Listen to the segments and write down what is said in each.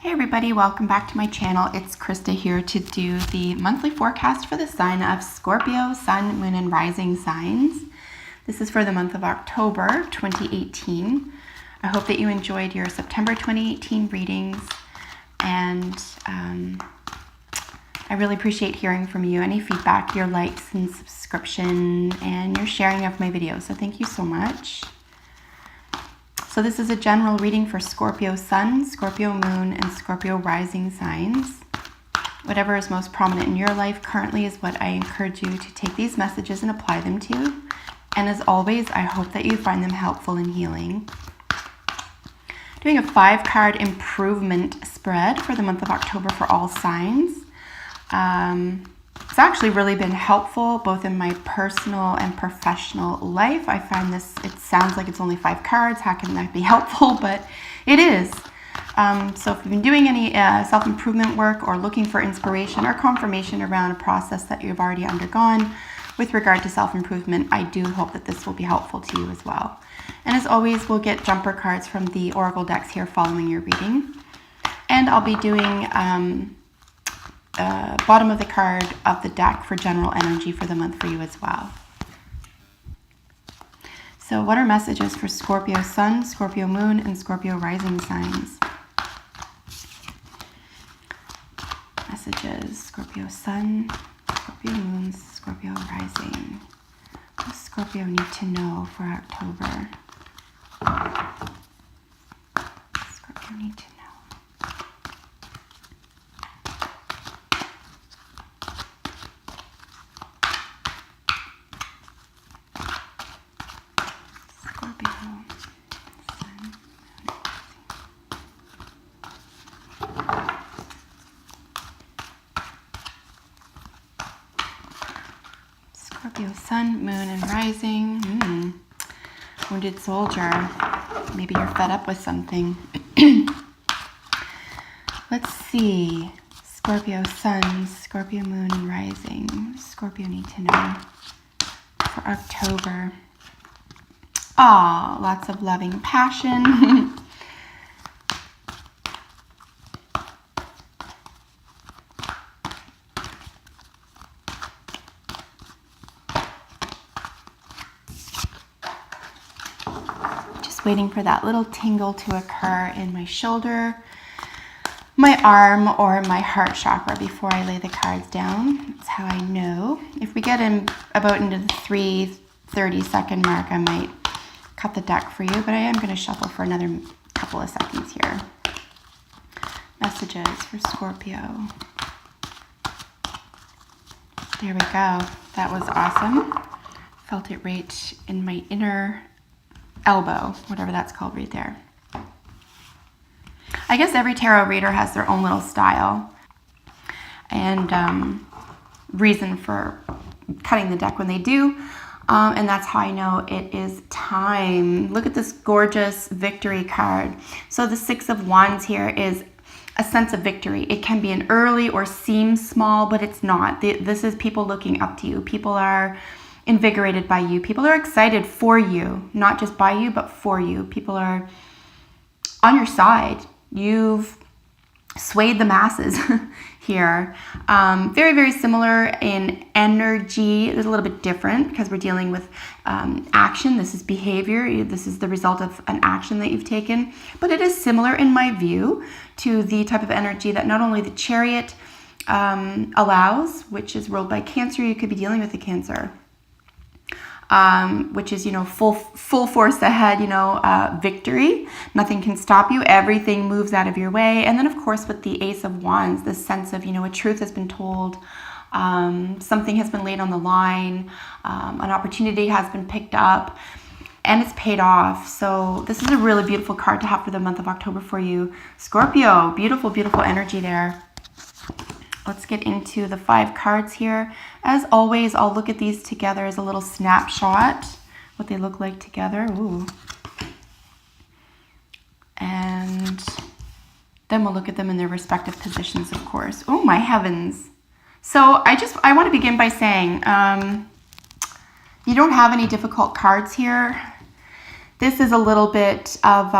Hey everybody, welcome back to my channel. It's Krista here to do the monthly forecast for the sign of Scorpio, Sun, Moon, and Rising signs. This is for the month of October 2018. I hope that you enjoyed your September 2018 readings, and I really appreciate hearing from you. Any feedback, your likes and subscription, and your sharing of my videos. So thank you so much. So this is a general reading for Scorpio Sun, Scorpio Moon, and Scorpio Rising signs. Whatever is most prominent in your life currently is what I encourage you to take these messages and apply them to. And as always, I hope that you find them helpful and healing. Doing a 5-card improvement spread for the month of October for all signs. It's actually really been helpful both in my personal and professional life. I find this, it sounds like it's only 5 cards. How can that be helpful? But it is. So if you've been doing any self-improvement work or looking for inspiration or confirmation around a process that you've already undergone with regard to self-improvement, I do hope that this will be helpful to you as well. And as always, we'll get jumper cards from the Oracle decks here following your reading. And I'll be doing bottom of the card of the deck for general energy for the month for you as well. So what are messages for Scorpio Sun, Scorpio Moon, and Scorpio Rising signs? Messages, Scorpio Sun, Scorpio Moon, Scorpio Rising. What does Scorpio need to know for October? Scorpio need to know. Scorpio Sun, Moon, and Rising. Wounded soldier. Maybe you're fed up with something. Let's see. Scorpio Sun, Scorpio Moon, and Rising. What does Scorpio need to know for October? Ah, lots of loving passion. Waiting for that little tingle to occur in my shoulder, my arm, or my heart chakra before I lay the cards down. That's how I know. If we get in about into the 3:30-second mark, I might cut the deck for you, but I am going to shuffle for another couple of seconds here. Messages for Scorpio. There we go. That was awesome. Felt it right in my inner elbow, whatever that's called right there. I guess every tarot reader has their own little style and reason for cutting the deck when they do, and that's how I know it is time. Look at this gorgeous victory card. So the 6 of Wands here is a sense of victory. It can be an early or seem small, but it's not. This is people looking up to you. People are invigorated by you. People are excited for you, not just by you, but for you. People are on your side. You've swayed the masses here. Very, very similar in energy. It's a little bit different because we're dealing with action. This is behavior. This is the result of an action that you've taken. But it is similar, in my view, to the type of energy that not only the Chariot allows, which is ruled by Cancer. You could be dealing with a Cancer. Which is, full force ahead, victory. Nothing can stop you. Everything moves out of your way. And then, of course, with the Ace of Wands, this sense of, a truth has been told, something has been laid on the line, an opportunity has been picked up, and it's paid off. So this is a really beautiful card to have for the month of October for you, Scorpio. Beautiful, beautiful energy there. Let's get into the 5 cards here. As always, I'll look at these together as a little snapshot, what they look like together. Ooh. And then we'll look at them in their respective positions, of course. Oh, my heavens. So I want to begin by saying, you don't have any difficult cards here. This is a little bit of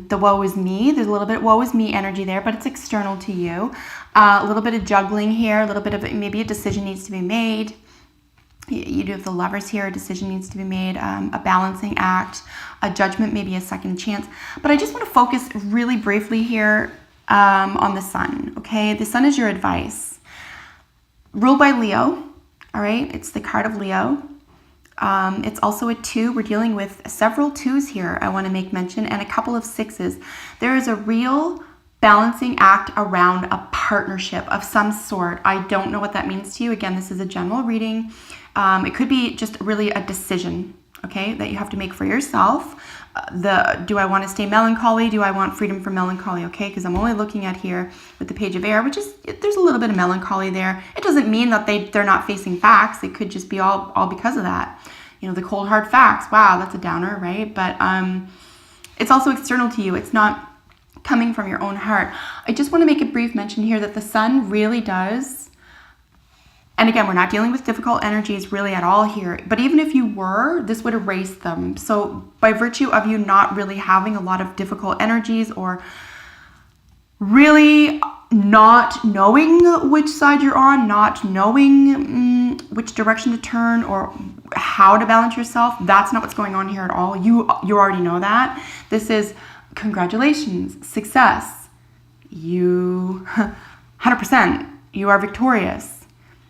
the woe is me. There's a little bit woe is me energy there, but it's external to you. A little bit of juggling here, a little bit of maybe a decision needs to be made. You do have the Lovers here, a decision needs to be made, a balancing act, a judgment, maybe a second chance. But I just want to focus really briefly here on the Sun, okay? The Sun is your advice. Ruled by Leo, all right? It's the card of Leo. It's also a 2. We're dealing with several 2s here, I want to make mention, and a couple of 6s. There is a real balancing act around a partnership of some sort. I don't know what that means to you. Again, this is a general reading. It could be just really a decision, okay, that you have to make for yourself. Do I want to stay melancholy? Do I want freedom from melancholy? Okay, because I'm only looking at here with the Page of Air, which is, there's a little bit of melancholy there. It doesn't mean that they're not facing facts. It could just be all because of that. You know, the cold hard facts. Wow, that's a downer, right? But it's also external to you. It's not coming from your own heart. I just want to make a brief mention here that the Sun really does. And again, we're not dealing with difficult energies really at all here. But even if you were, this would erase them. So by virtue of you not really having a lot of difficult energies or really not knowing which side you're on, not knowing which direction to turn or how to balance yourself, that's not what's going on here at all. You already know that. This is congratulations, success. You 100%, you are victorious.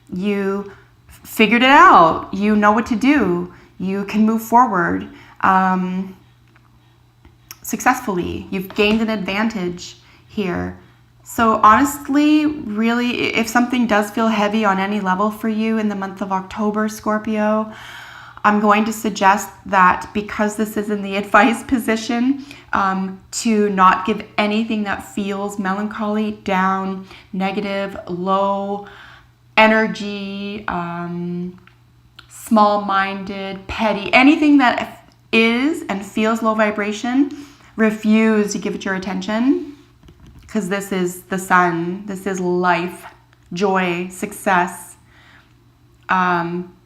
You figured it out. You know what to do. You can move forward successfully. You've gained an advantage here. So honestly, really, if something does feel heavy on any level for you in the month of October, Scorpio, I'm going to suggest that because this is in the advice position, to not give anything that feels melancholy, down, negative, low energy, small-minded, petty, anything that is and feels low vibration, refuse to give it your attention, because this is the Sun. This is life, joy, success, abundance.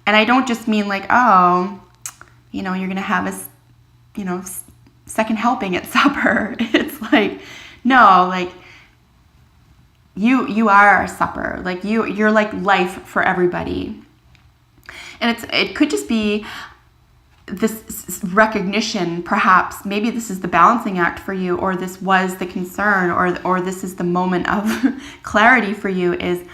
And I don't just mean like, oh, you're going to have a, second helping at supper. It's like, no, like, you are supper. Like you're like life for everybody. And it could just be this recognition, perhaps. Maybe this is the balancing act for you, or this was the concern, or this is the moment of clarity for you, is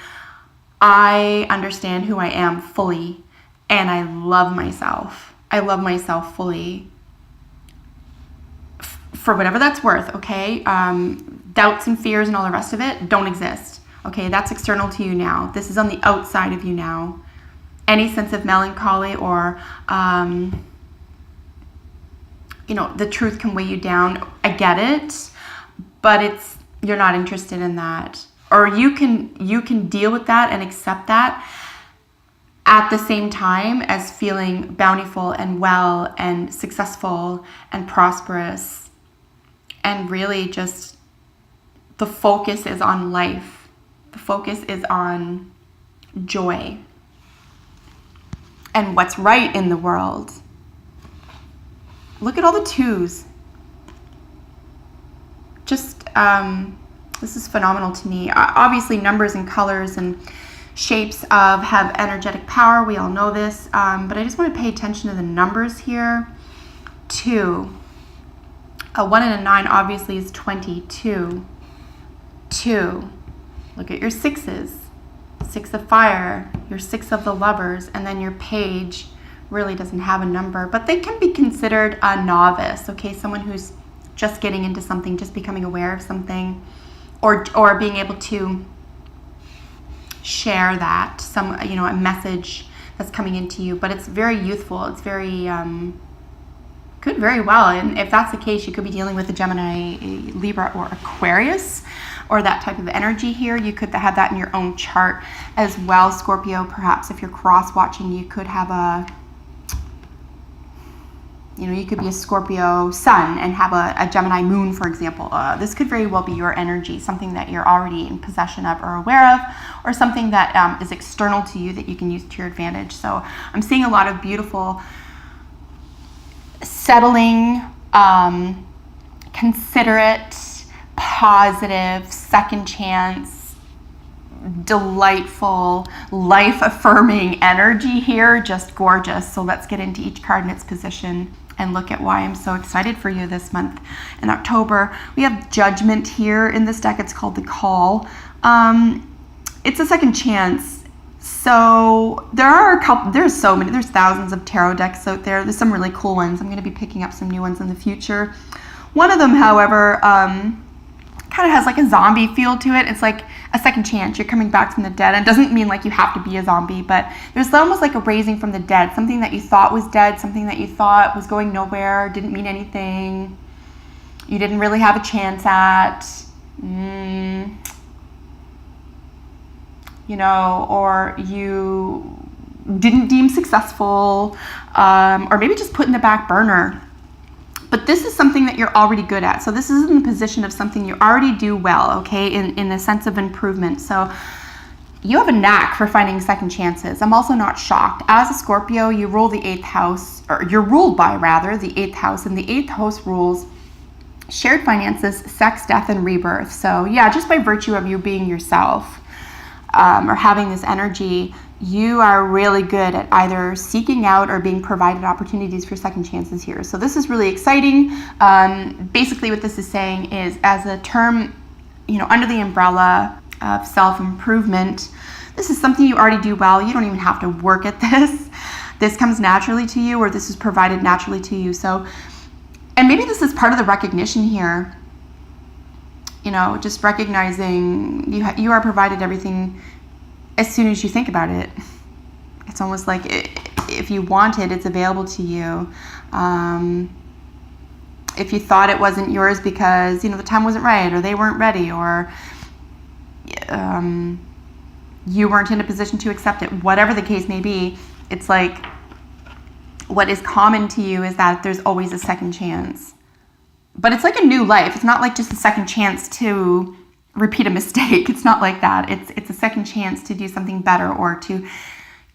I understand who I am fully, and I love myself. I love myself fully. For whatever that's worth, okay? Doubts and fears and all the rest of it don't exist. Okay, that's external to you now. This is on the outside of you now. Any sense of melancholy or, the truth can weigh you down. I get it, but you're not interested in that. Or you can deal with that and accept that at the same time as feeling bountiful and well and successful and prosperous. And really just the focus is on life. The focus is on joy and what's right in the world. Look at all the 2s. Just, this is phenomenal to me. Obviously, numbers and colors and shapes have energetic power. We all know this. But I just want to pay attention to the numbers here. 2. A 1 and a 9 obviously is 22. 2. Look at your 6s. 6 of fire, your 6 of the Lovers, and then your Page really doesn't have a number, but they can be considered a novice, okay? Someone who's just getting into something, just becoming aware of something, or being able to share that, a message that's coming into you, but it's very youthful. It's very, could very well, and if that's the case, you could be dealing with a Gemini, a Libra, or Aquarius, or that type of energy here. You could have that in your own chart as well, Scorpio. Perhaps if you're cross-watching, you could have you could be a Scorpio sun and have a Gemini moon, for example. This could very well be your energy, something that you're already in possession of or aware of, or something that is external to you that you can use to your advantage. So I'm seeing a lot of beautiful settling, considerate, positive, second chance, delightful, life-affirming energy here. Just gorgeous. So let's get into each card in its position and look at why I'm so excited for you this month. In October, we have Judgment here in this deck. It's called the Call. It's a second chance. So there's thousands of tarot decks out there. There's some really cool ones. I'm going to be picking up some new ones in the future. One of them, however, kind of has like a zombie feel to it. It's like a second chance. You're coming back from the dead. And it doesn't mean like you have to be a zombie, but there's almost like a raising from the dead. Something that you thought was dead, something that you thought was going nowhere, didn't mean anything, you didn't really have a chance at, you know, or you didn't deem successful, or maybe just put in the back burner. But this is something that you're already good at. So this is in the position of something you already do well, okay, in a sense of improvement. So you have a knack for finding second chances. I'm also not shocked. As a Scorpio, you rule the 8th house, or you're ruled by, rather, the 8th house. And the 8th house rules shared finances, sex, death, and rebirth. So yeah, just by virtue of you being yourself, or having this energy, you are really good at either seeking out or being provided opportunities for second chances here. So this is really exciting. Basically what this is saying is, as a term, you know, under the umbrella of self-improvement, this is something you already do well. You don't even have to work at this. This comes naturally to you, or this is provided naturally to you. So, and maybe this is part of the recognition here, you know, just recognizing you are provided everything as soon as you think about it. It's almost like if you want it, it's available to you. If you thought it wasn't yours because, you know, the time wasn't right, or they weren't ready, or you weren't in a position to accept it, whatever the case may be, it's like what is common to you is that there's always a second chance. But it's like a new life. It's not like just a second chance to repeat a mistake. It's not like that. It's a second chance to do something better, or to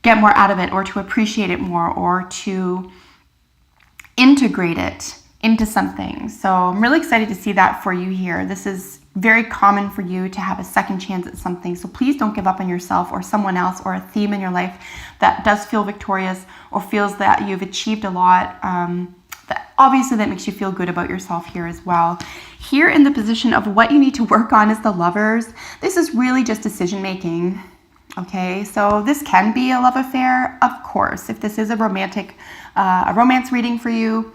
get more out of it, or to appreciate it more, or to integrate it into something. So I'm really excited to see that for you here. This is very common for you to have a second chance at something. So please don't give up on yourself or someone else, or a theme in your life that does feel victorious, or feels that you've achieved a lot. Obviously that makes you feel good about yourself here as well. Here in the position of what you need to work on is the Lovers. This is really just decision making. Okay, so this can be a love affair, of course. If this is a romance reading for you,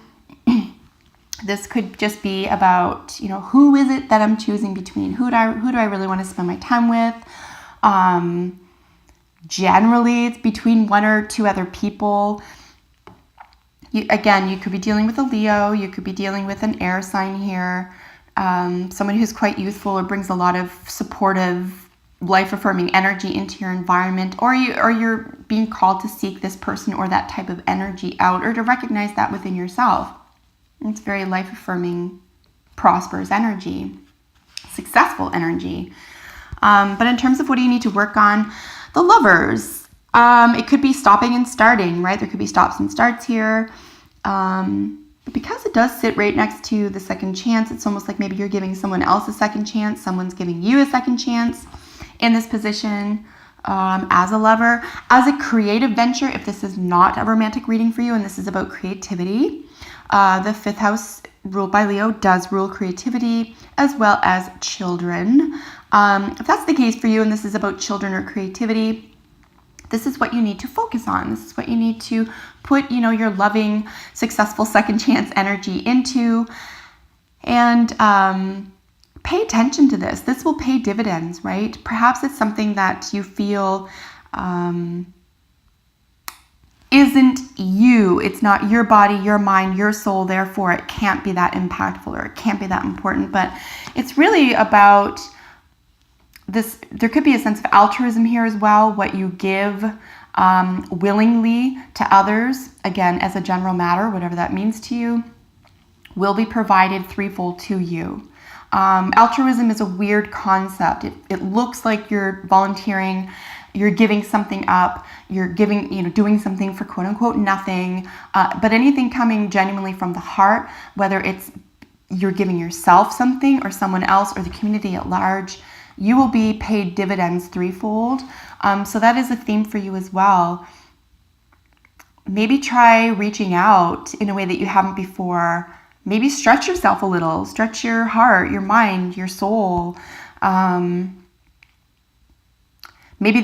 this could just be about, you know, who is it that I'm choosing between? Who do I really want to spend my time with? Generally, it's between one or two other people. Again, you could be dealing with a Leo, you could be dealing with an air sign here, someone who's quite youthful or brings a lot of supportive, life-affirming energy into your environment, or you're being called to seek this person or that type of energy out, or to recognize that within yourself. It's very life-affirming, prosperous energy, successful energy. But in terms of what do you need to work on, the Lovers, it could be stopping and starting, right? There could be stops and starts here. But because it does sit right next to the second chance, it's almost like maybe you're giving someone else a second chance. Someone's giving you a second chance in this position, as a lover. As a creative venture, if this is not a romantic reading for you and this is about creativity, the 5th house ruled by Leo does rule creativity as well as children. If that's the case for you and this is about children or creativity, this is what you need to focus on. This is what you need to put, you know, your loving, successful second chance energy into. And pay attention to this. This will pay dividends, right? Perhaps it's something that you feel isn't you. It's not your body, your mind, your soul. Therefore, it can't be that impactful, or it can't be that important. But it's really about this. There could be a sense of altruism here as well. What you give willingly to others, again, as a general matter, whatever that means to you, will be provided threefold to you. Altruism is a weird concept. It looks like you're volunteering you're giving something up, you're giving, doing something for quote unquote nothing, but anything coming genuinely from the heart, whether it's you're giving yourself something or someone else or the community at large, you will be paid dividends threefold. So that is a theme for you as well. Maybe try reaching out in a way that you haven't before. Maybe stretch yourself a little, stretch your heart, your mind, your soul. Maybe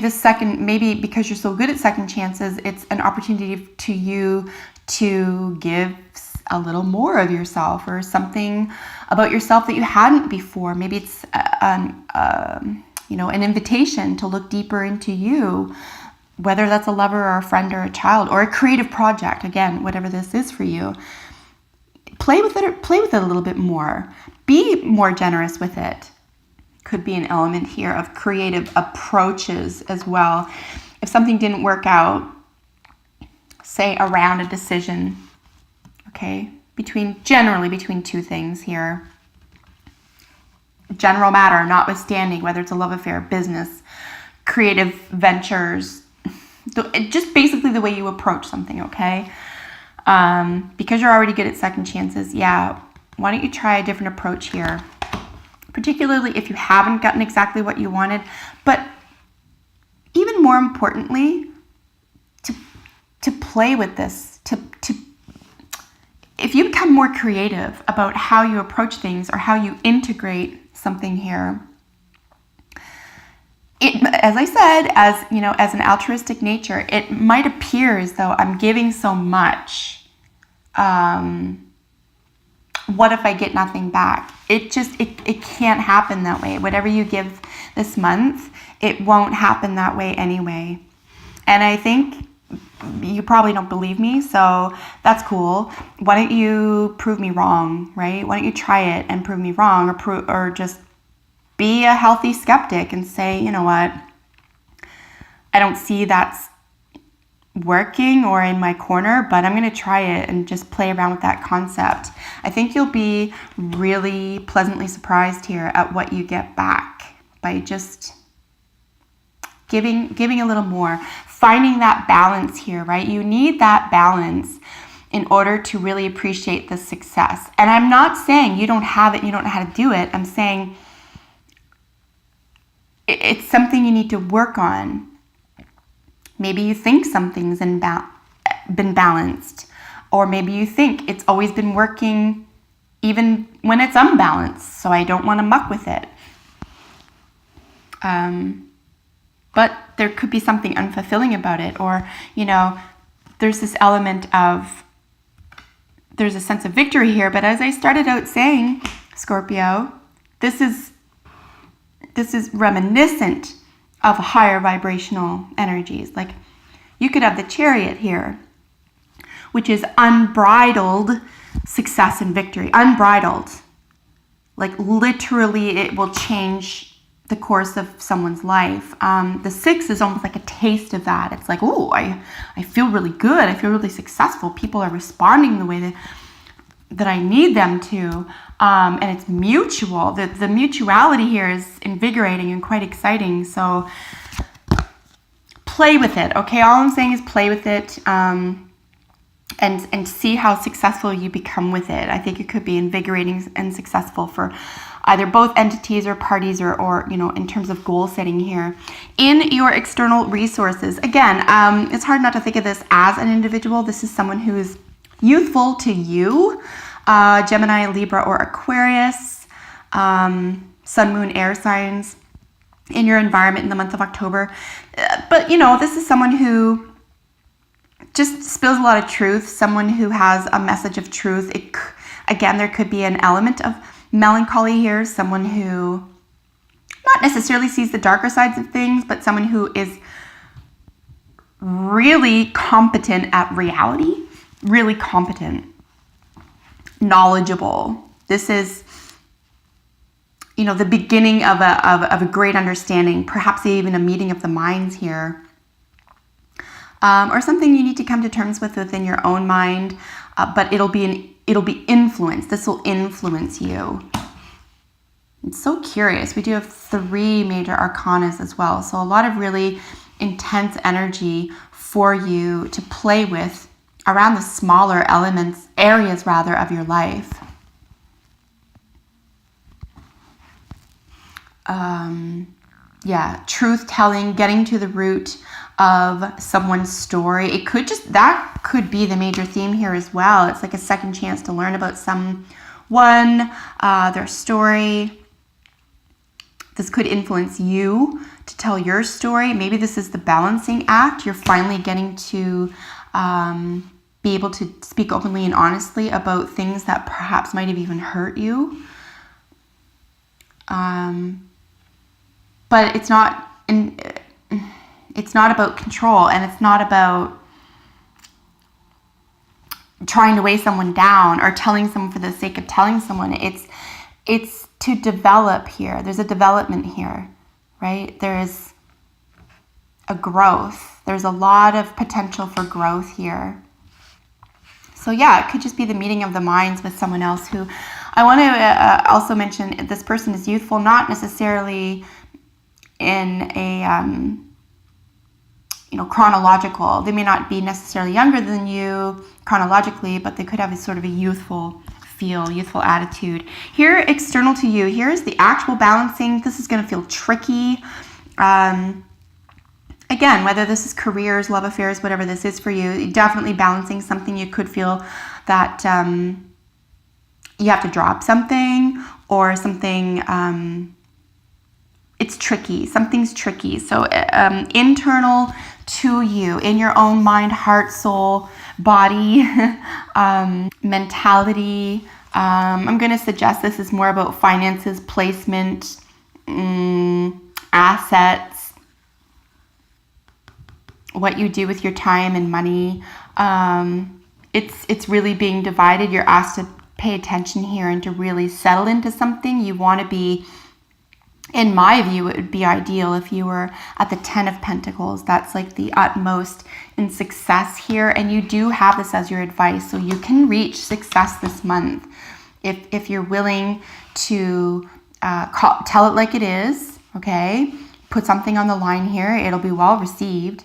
because you're so good at second chances, it's an opportunity to you to give a little more of yourself or something about yourself that you hadn't before. Maybe it's an invitation to look deeper into you, whether that's a lover or a friend or a child or a creative project. Again, whatever this is for you, play with it a little bit more. Be more generous with it. Could be an element here of creative approaches as well. If something didn't work out, say around a decision, okay, generally between two things here. General matter, notwithstanding, whether it's a love affair, business, creative ventures, just basically the way you approach something, okay? Because you're already good at second chances, why don't you try a different approach here? Particularly if you haven't gotten exactly what you wanted, but even more importantly, to play with this, if you become more creative about how you approach things or how you integrate something here, as I said, as an altruistic nature, it might appear as though I'm giving so much. What if I get nothing back? It can't happen that way. Whatever you give this month, it won't happen that way anyway. And I think you probably don't believe me, so that's cool. Why don't you prove me wrong, right? Why don't you try it and prove me wrong, or just be a healthy skeptic and say, you know what, I don't see that's working or in my corner, but I'm going to try it and just play around with that concept. I think you'll be really pleasantly surprised here at what you get back by just giving a little more, finding that balance here, right? You need that balance in order to really appreciate the success. And I'm not saying you don't have it, you don't know how to do it. I'm saying it's something you need to work on. Maybe you think something's been balanced, or maybe you think it's always been working even when it's unbalanced, so I don't want to muck with it. But there could be something unfulfilling about it, or, there's this element of, there's a sense of victory here, but as I started out saying, Scorpio, this is reminiscent of higher vibrational energies. Like, you could have the Chariot here, which is unbridled success and victory. Unbridled. Like, literally, it will change the course of someone's life. The 6 is almost like a taste of that. It's like, oh, I feel really good. I feel really successful. People are responding the way that I need them to. And it's mutual. The mutuality here is invigorating and quite exciting. So play with it, okay? All I'm saying is play with it, and see how successful you become with it. I think it could be invigorating and successful for either both entities or parties, or in terms of goal setting here. In your external resources, again, it's hard not to think of this as an individual. This is someone who's youthful to you, Gemini, Libra, or Aquarius, Sun, Moon, air signs in your environment in the month of October. But, this is someone who just spills a lot of truth, someone who has a message of truth. Again, there could be an element of melancholy here, someone who not necessarily sees the darker sides of things, but someone who is really competent at reality, really competent, knowledgeable. This is, the beginning of a great understanding, perhaps even a meeting of the minds here, or something you need to come to terms with within your own mind, but it'll be influenced. This will influence you. It's so curious. We do have 3 major arcanas as well, so a lot of really intense energy for you to play with around the smaller areas of your life. Truth telling, getting to the root of someone's story. That could be the major theme here as well. It's like a second chance to learn about someone, their story. This could influence you to tell your story. Maybe this is the balancing act. You're finally getting to be able to speak openly and honestly about things that perhaps might have even hurt you. But it's not about control, and it's not about trying to weigh someone down or telling someone for the sake of telling someone. It's to develop here. There's a development here, right? There is a growth. There's a lot of potential for growth here. So yeah, it could just be the meeting of the minds with someone else who, I want to also mention, this person is youthful, not necessarily in a chronological. They may not be necessarily younger than you chronologically, but they could have a sort of a youthful feel, youthful attitude. Here, external to you, here's the actual balancing. This is going to feel tricky. Again, whether this is careers, love affairs, whatever this is for you, definitely balancing something. You could feel that you have to drop something, or something, it's tricky. Something's tricky. So internal to you, in your own mind, heart, soul, body, mentality. I'm going to suggest this is more about finances, placement, assets, what you do with your time and money. It's really being divided. You're asked to pay attention here and to really settle into something. You want to be, in my view, it would be ideal if you were at the 10 of Pentacles. That's like the utmost in success here. And you do have this as your advice. So you can reach success this month if you're willing to tell it like it is, okay? Put something on the line here. It'll be well received.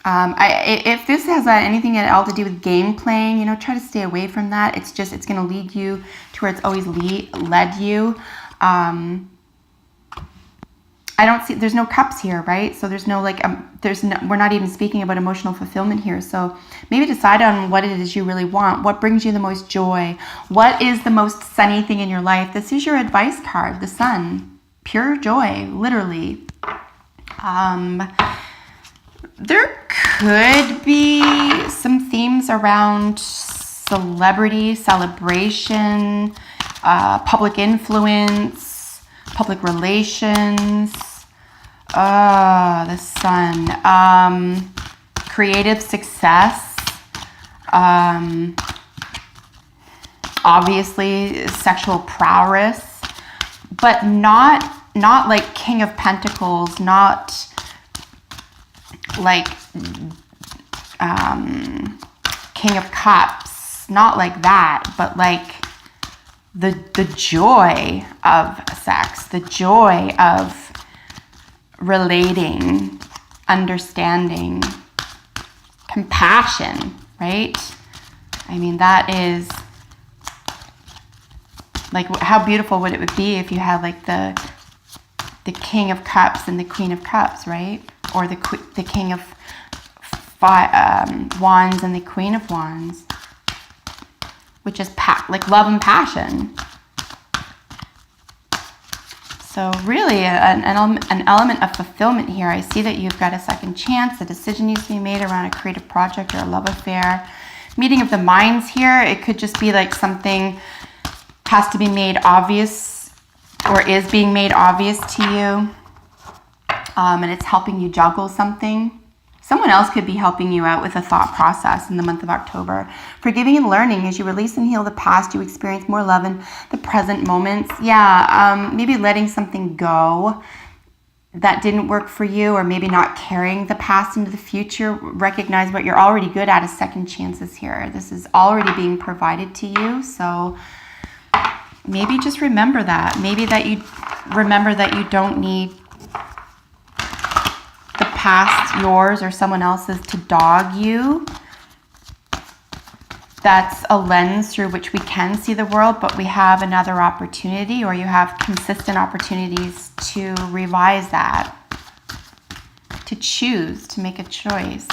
If this has anything at all to do with game playing, try to stay away from that. It's going to lead you to where it's always led you. I don't see, there's no cups here, right? So there's no we're not even speaking about emotional fulfillment here. So maybe decide on what it is you really want. What brings you the most joy? What is the most sunny thing in your life? This is your advice card, the sun. Pure joy, literally. There could be some themes around celebrity, celebration, public influence, public relations. The sun. Creative success. Obviously, sexual prowess, but not like King of Pentacles, not like King of Cups, not like that, but like the joy of sex, the joy of relating, understanding, compassion, right? I mean, that is like, how beautiful would it be if you had like the King of Cups and the Queen of Cups, right? Or the King of Wands and the Queen of Wands, which is like love and passion. So really an element of fulfillment here. I see that you've got a second chance. A decision needs to be made around a creative project or a love affair. Meeting of the minds here. It could just be like something has to be made obvious or is being made obvious to you. And it's helping you juggle something. Someone else could be helping you out with a thought process in the month of October. Forgiving and learning. As you release and heal the past, you experience more love in the present moments. Yeah, maybe letting something go that didn't work for you, or maybe not carrying the past into the future. Recognize what you're already good at is second chances here. This is already being provided to you. So maybe just remember that. Maybe that you remember that you don't need the past yours or someone else's to dog you. That's a lens through which we can see the world, but we have another opportunity, or you have consistent opportunities to revise that, to choose, to make a choice.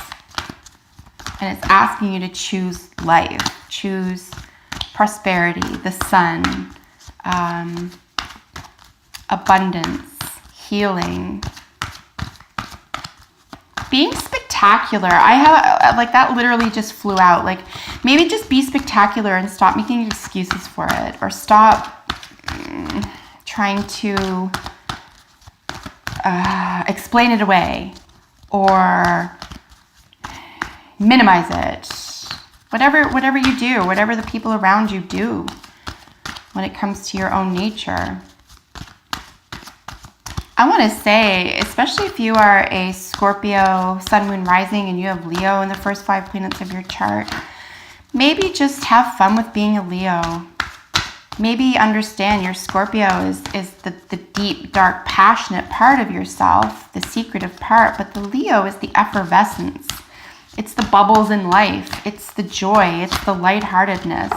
And it's asking you to choose life, choose prosperity, the sun, abundance, healing, being spectacular. I have, like, that literally just flew out. Like, maybe just be spectacular and stop making excuses for it, or stop trying to explain it away or minimize it. Whatever you do, whatever the people around you do when it comes to your own nature. I want to say, especially if you are a Scorpio, Sun, Moon, Rising, and you have Leo in the first 5 planets of your chart, maybe just have fun with being a Leo. Maybe understand your Scorpio is the deep, dark, passionate part of yourself, the secretive part, but the Leo is the effervescence. It's the bubbles in life. It's the joy. It's the lightheartedness.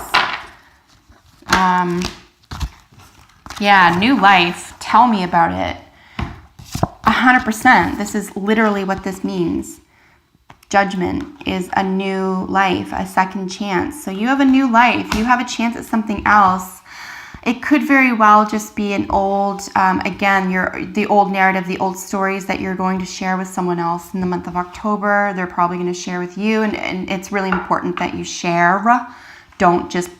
Yeah, new life. Tell me about it. 100%. This is literally what this means. Judgment is a new life, a second chance. So you have a new life. You have a chance at something else. It could very well just be an old, again, the old narrative, the old stories that you're going to share with someone else in the month of October. They're probably going to share with you. And it's really important that you share. Don't just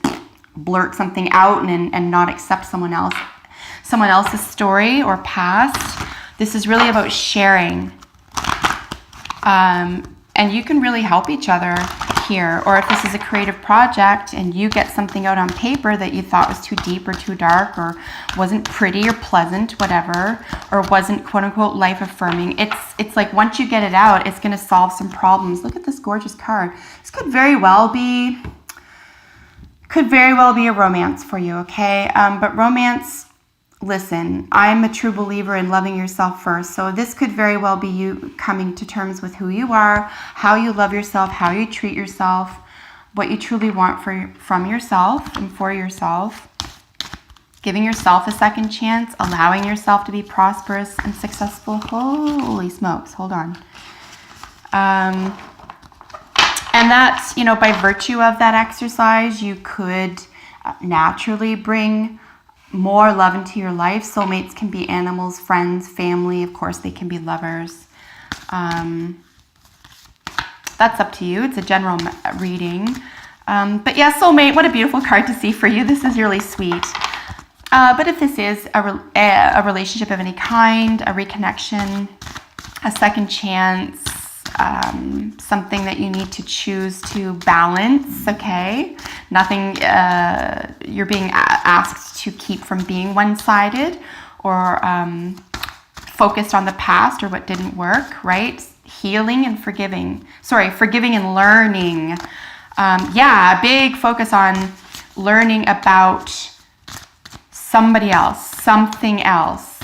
blurt something out and not accept someone else's story or past. This is really about sharing. And you can really help each other here. Or if this is a creative project and you get something out on paper that you thought was too deep or too dark or wasn't pretty or pleasant, whatever, or wasn't quote unquote life affirming, it's like once you get it out, it's going to solve some problems. Look at this gorgeous card. This could very well be a romance for you, okay? But romance, listen, I'm a true believer in loving yourself first. So this could very well be you coming to terms with who you are, how you love yourself, how you treat yourself, what you truly want from yourself and for yourself. Giving yourself a second chance, allowing yourself to be prosperous and successful. Holy smokes, hold on. And that's, by virtue of that exercise, you could naturally bring more love into your life. Soulmates can be animals, friends, family. Of course, they can be lovers. That's up to you. It's a general reading. But yeah, soulmate, what a beautiful card to see for you. This is really sweet. But if this is a relationship of any kind, a reconnection, a second chance, something that you need to choose to balance, okay? Nothing you're being asked to keep from being one-sided or focused on the past or what didn't work, right? Healing and forgiving. Forgiving and learning. Yeah, big focus on learning about somebody else, something else,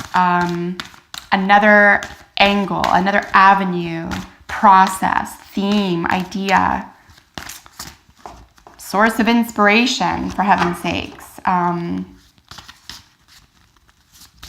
another angle, another avenue, process, theme, idea, source of inspiration, for heaven's sakes.